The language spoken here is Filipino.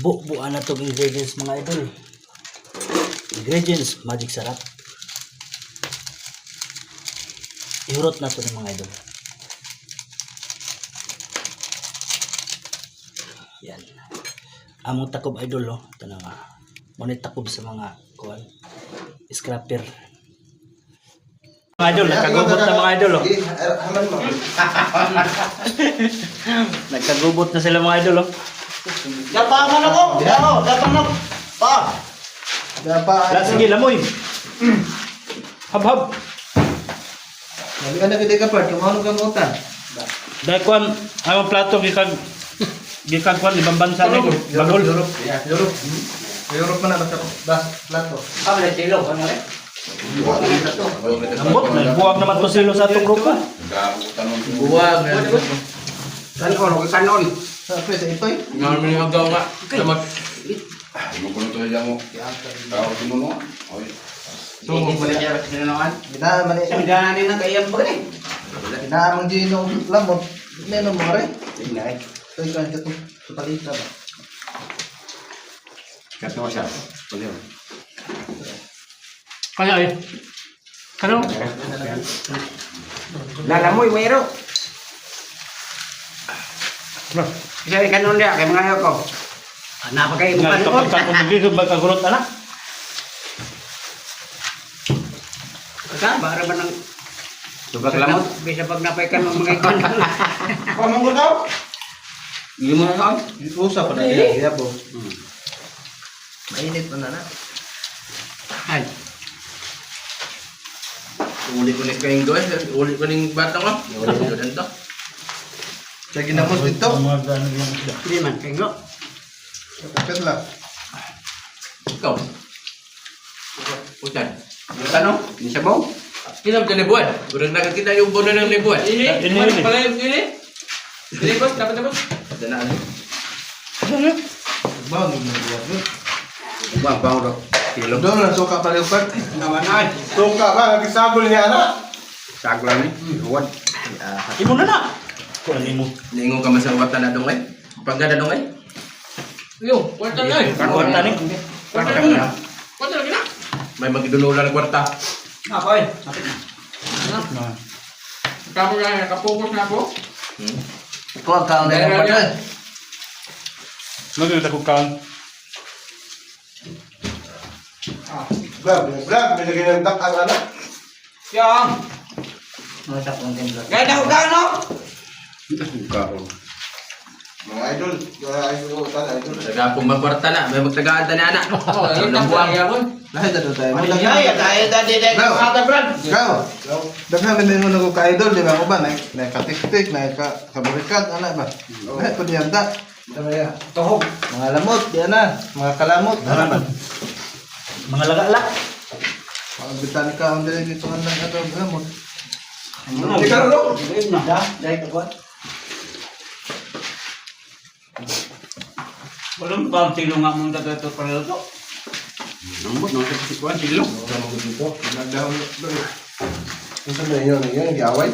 Buan na itong ingredients mga idol. Ingredients, magic sarap. Ihurot na ito ng mga idol. Yan. Among takob idol, oh. Ito na nga. Ngunit takob sa mga kuwan. Scrapper. Mga idol, nagkagubot na mga idol, oh. Nagkagubot na sila mga idol, oh. Dapangan ako! Dapangan ako! Pa! Sige, lamoy. Hab-hab. Sabi ka na kita kapag, kumano ka mo ta? Dahil kuwan, ang plato, gikag kuwan, ibang bansa na ito. Bagol. Europe man na basta plato. Wala tilo, ano eh? Ambot, buwag naman to silo sa itong grupo. Buwag. Kanon. Sa ito'y? Ngayon yung agaw nga. Samat. Mo ko nito lang mo. Tao tinuno. Oy. So, wala niya sinunungan. Bina mani. Sinunungan ng kayang ba eh? Bina amang gino lamot. Meron mo rin. Tingnan. Ito yung kanito to. Sa palita ba? Kato siya. Tuloy. Kaya eh. Ano? Lalamoy, mayro. Isa rin kanon niya, kay mga ayaw ko. Napa kayo mo Nga, kapag kanon? ka kung magkagulot na. Kaya, para ba ng... Subak lamot, bisa pag napaikan ng mga ikon. Pamang ko daw? Hindi mo na noon. Usa pa na niya. Iya po. Mainit pa na na. Ay, Ulit-ulit kayong doon. Ulit ko ning batang ko. Ulit to. Kaya ginamos dito. hindi man, kayo. Kapit lang. Ikaw. Utan. Yung tanong, hindi sabaw. Kinam ka libuan. Urang nakakita yung bono ng libuan. Ini. Pala yung ini. Ini boss, dapat na boss. Dana ano? Bawang yung buwag yun. Babaw daw. Kilo. Doon na suka pa rin pa. Naman ay. Suka ba? Nagisabol niya na. Saglan eh. Huwag. Imo na na. Kuan imo. Ningo ka masawatan na dong eh. Pagkada dong eh. Yo, kwarta na eh. Kwarta ni. Kwarta na. Kwarta na gina. May magidunula ng kwarta. Ako eh. Sakit na. Kamu na nakapokus na ako. Ikaw ang kaon na yung partner. Nagdito ko kaon. Vlog, may lagyan ng dak ang anak. Yang. Masak lang din vlog. Gaya daw no? Mga idol, idol. Nagapong magkwarta na. May magtagaan ta ni anak. Ang buwang yapon. Lahat na tayo. Ay, kaya dati dati mga brad. Ikaw, daghan na din mo nag ka-idol, di ba ko ba? Naka-tik-tik, naka-kaburikat, ano ba? Lahat ko diyan da. Tuhog. Mga lamot, diyan na. Mga kalamot, ano ba? Mga laga-lak. Pagbitan ka, ang dili dito ang lamot. Ikaw ro. Dahil ko. Walang bang tilo nga mong dagato para to. Nambot nang sa sikuan silo. Nagdahon. Ito na yun, yung giaway.